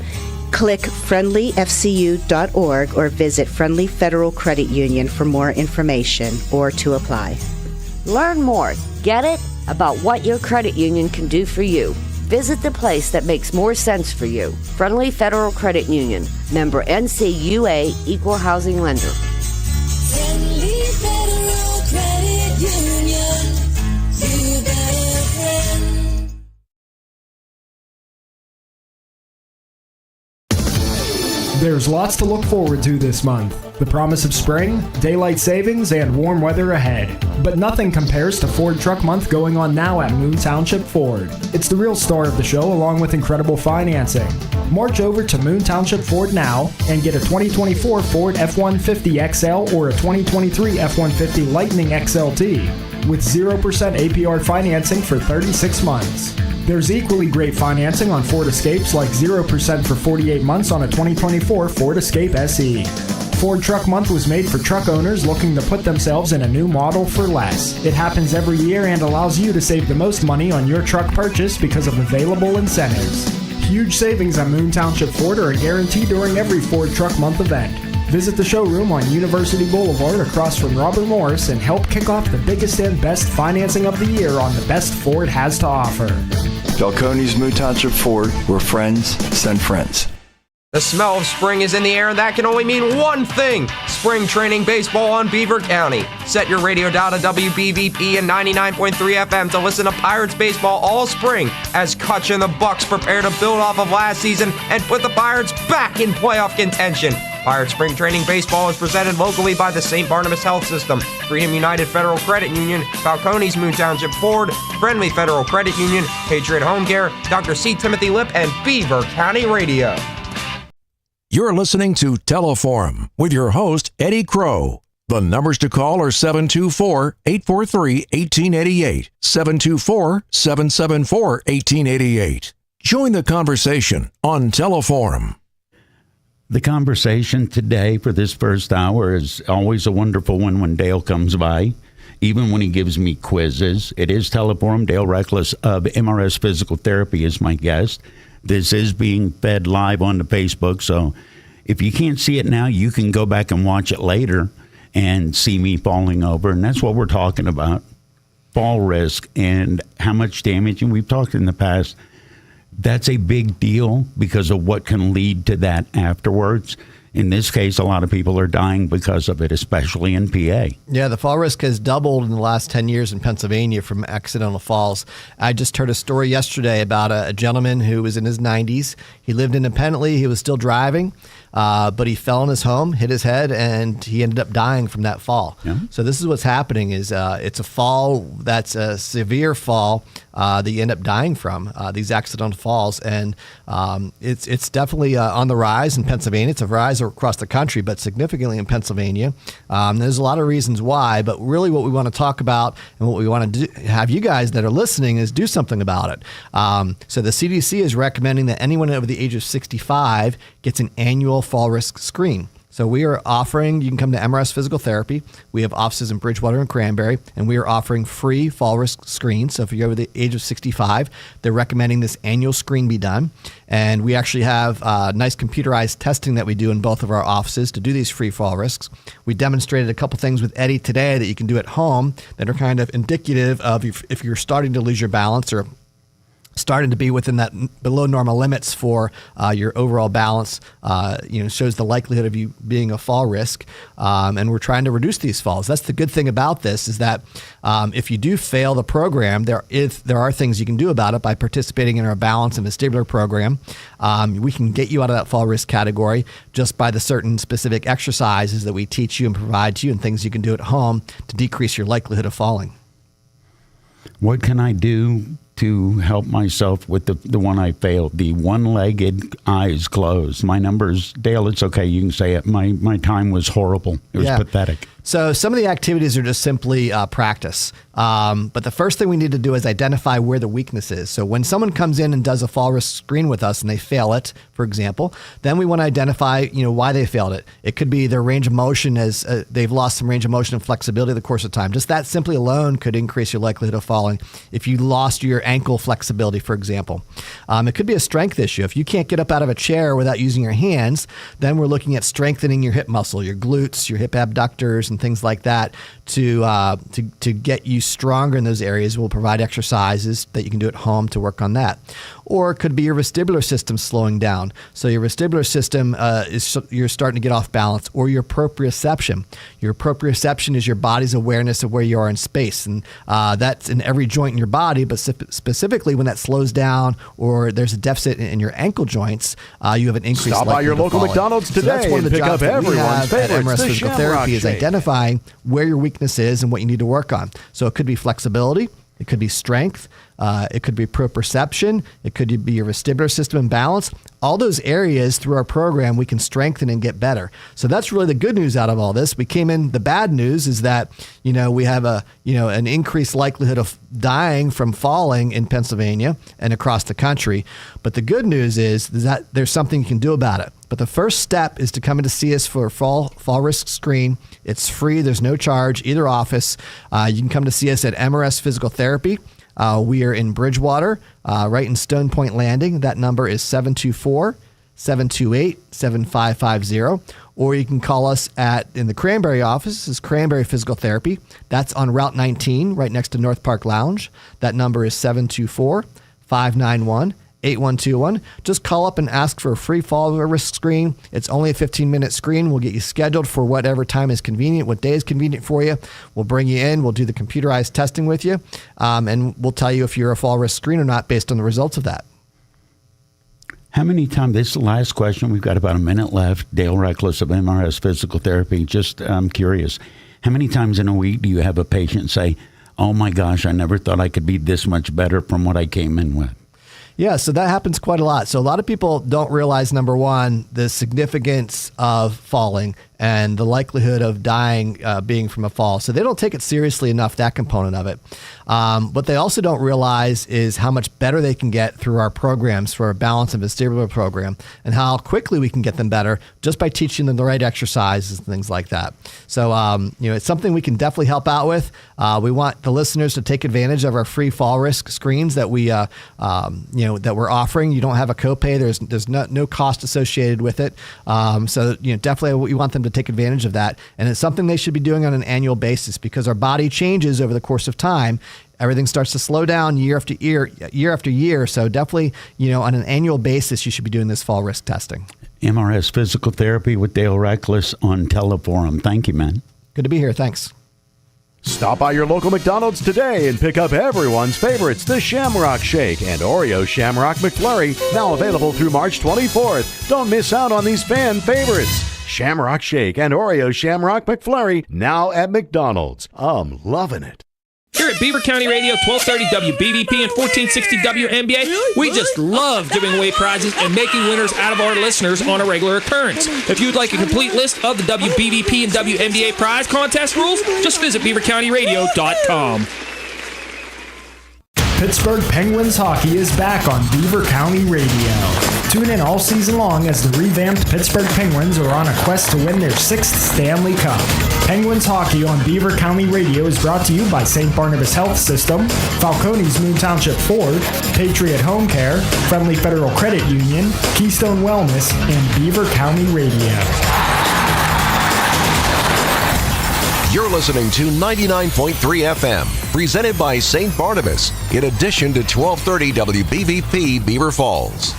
Click friendlyfcu.org or visit Friendly Federal Credit Union for more information or to apply. Learn more, get it, about what your credit union can do for you. Visit the place that makes more sense for you. Friendly Federal Credit Union, member NCUA, Equal Housing Lender. Friendly Federal Credit Union. There's lots to look forward to this month. The promise of spring, daylight savings, and warm weather ahead. But nothing compares to Ford Truck Month going on now at Moon Township Ford. It's the real star of the show along with incredible financing. March over to Moon Township Ford now and get a 2024 Ford F-150 XL or a 2023 F-150 Lightning XLT with 0% APR financing for 36 months. There's equally great financing on Ford Escapes like 0% for 48 months on a 2024 Ford Escape SE. Ford Truck Month was made for truck owners looking to put themselves in a new model for less. It happens every year and allows you to save the most money on your truck purchase because of available incentives. Huge savings on Moon Township Ford are a guarantee during every Ford Truck Month event. Visit the showroom on University Boulevard across from Robert Morris and help kick off the biggest and best financing of the year on the best Ford has to offer. Delconi's Moon Township Ford, where friends send friends. The smell of spring is in the air, and that can only mean one thing: spring training baseball on Beaver County. Set your radio dial to WBVP and 99.3 FM to listen to Pirates baseball all spring as Kutch and the Bucks prepare to build off of last season and put the Pirates back in playoff contention. Pirate Spring Training Baseball is presented locally by the St. Barnabas Health System, Freedom United Federal Credit Union, Falcone's Moon Township Ford, Friendly Federal Credit Union, Patriot Home Care, Dr. C. Timothy Lip, and Beaver County Radio. You're listening to Teleforum with your host, Eddie Crow. The numbers to call are 724-843-1888, 724-774-1888. Join the conversation on Teleforum. The conversation today for this first hour is always a wonderful one when Dale comes by, even when he gives me quizzes. It is Teleforum. Dale Reckless of MRS Physical Therapy is my guest. This is being fed live on the Facebook, so if you can't see it now, you can go back and watch it later and see me falling over, and that's what we're talking about, fall risk and how much damage, and we've talked in the past, that's a big deal because of what can lead to that afterwards. In this case, a lot of people are dying because of it, especially in PA. Yeah, the fall risk has doubled in the last 10 years in Pennsylvania from accidental falls. I just heard a story yesterday about a gentleman who was in his 90s. He lived independently. He was still driving, but he fell in his home, hit his head, and he ended up dying from that fall. Yeah. So this is what's happening is it's a fall that's a severe fall that you end up dying from, these accidental falls. And it's definitely on the rise in Pennsylvania. It's a rise across the country, but significantly in Pennsylvania. There's a lot of reasons why, but really what we want to talk about and what we want to have you guys that are listening is do something about it. So the CDC is recommending that anyone over the age of 65 gets an annual fall risk screen. So we are offering, you can come to MRS Physical Therapy. We have offices in Bridgewater and Cranberry, and we are offering free fall risk screens. So if you're over the age of 65, they're recommending this annual screen be done. And we actually have nice computerized testing that we do in both of our offices to do these free fall risks. We demonstrated a couple things with Eddie today that you can do at home that are kind of indicative of if you're starting to lose your balance or starting to be within that below normal limits for your overall balance, shows the likelihood of you being a fall risk. And we're trying to reduce these falls. That's the good thing about this is that if you do fail the program, there are things you can do about it by participating in our balance and vestibular program. We can get you out of that fall risk category just by the certain specific exercises that we teach you and provide to you and things you can do at home to decrease your likelihood of falling. What can I do to help myself with the one I failed, the one-legged eyes closed? My numbers, Dale, it's okay, you can say it. My time was horrible. It was pathetic. So some of the activities are just simply practice. But the first thing we need to do is identify where the weakness is. So when someone comes in and does a fall risk screen with us and they fail it, for example, then we want to identify, why they failed it. It could be their range of motion as they've lost some range of motion and flexibility in the course of time. Just that simply alone could increase your likelihood of falling. If you lost your ankle flexibility, for example, it could be a strength issue. If you can't get up out of a chair without using your hands, then we're looking at strengthening your hip muscle, your glutes, your hip abductors, and things like that to get you stronger in those areas. We'll provide exercises that you can do at home to work on that. Or it could be your vestibular system slowing down. So your vestibular system you're starting to get off balance, or your proprioception. Your proprioception is your body's awareness of where you are in space, and that's in every joint in your body, but specifically when that slows down or there's a deficit in your ankle joints, you have an increased Stop by your local falling. McDonald's today that's one of and the pick jobs up that we everyone's have at favorites, MRS the Physical Shamrock Therapy is Shake. identifying where your weakness is and what you need to work on. So it could be flexibility, it could be strength, it could be proprioception, it could be your vestibular system and balance. All those areas through our program we can strengthen and get better. So that's really the good news out of all this. We came in. The bad news is that we have an increased likelihood of dying from falling in Pennsylvania and across the country. But the good news is that there's something you can do about it. But the first step is to come in to see us for a fall risk screen. It's free. There's no charge, either office. You can come to see us at MRS Physical Therapy. We are in Bridgewater, right in Stone Point Landing. That number is 724-728-7550. Or you can call us in the Cranberry office. This is Cranberry Physical Therapy. That's on Route 19, right next to North Park Lounge. That number is 724-591-8121. Just call up and ask for a free fall risk screen. It's only a 15-minute screen. We'll get you scheduled for whatever time is convenient, what day is convenient for you. We'll bring you in. We'll do the computerized testing with you, and we'll tell you if you're a fall risk screen or not based on the results of that. How many times, this is the last question, we've got about a minute left. Dale Reckless of MRS Physical Therapy. Just curious, how many times in a week do you have a patient say, oh my gosh, I never thought I could be this much better from what I came in with? Yeah, so that happens quite a lot. So a lot of people don't realize, number one, the significance of falling and the likelihood of dying being from a fall. So they don't take it seriously enough, that component of it. What they also don't realize is how much better they can get through our programs, for our balance and vestibular program, and how quickly we can get them better just by teaching them the right exercises and things like that. So, it's something we can definitely help out with. We want the listeners to take advantage of our free fall risk screens that that we're offering. You don't have a copay. There's no cost associated with it. So, definitely we want them to take advantage of that. And it's something they should be doing on an annual basis, because our body changes over the course of time. Everything starts to slow down year after year. So definitely, on an annual basis, you should be doing this fall risk testing. MRS Physical Therapy with Dale Reckless on Teleforum. Thank you, man. Good to be here. Thanks. Stop by your local McDonald's today and pick up everyone's favorites, the Shamrock Shake and Oreo Shamrock McFlurry, now available through March 24th. Don't miss out on these fan favorites. Shamrock Shake and Oreo Shamrock McFlurry, now at McDonald's. I'm loving it. Here at Beaver County Radio, 1230 WBVP and 1460 WNBA, we just love giving away prizes and making winners out of our listeners on a regular occurrence. If you'd like a complete list of the WBVP and WNBA prize contest rules, just visit beavercountyradio.com. Pittsburgh Penguins hockey is back on Beaver County Radio. Tune in all season long as the revamped Pittsburgh Penguins are on a quest to win their 6th Stanley Cup. Penguins hockey on Beaver County Radio is brought to you by St. Barnabas Health System, Falcone's Moon Township Ford, Patriot Home Care, Friendly Federal Credit Union, Keystone Wellness, and Beaver County Radio. You're listening to 99.3 FM, presented by St. Barnabas, in addition to 1230 WBVP Beaver Falls.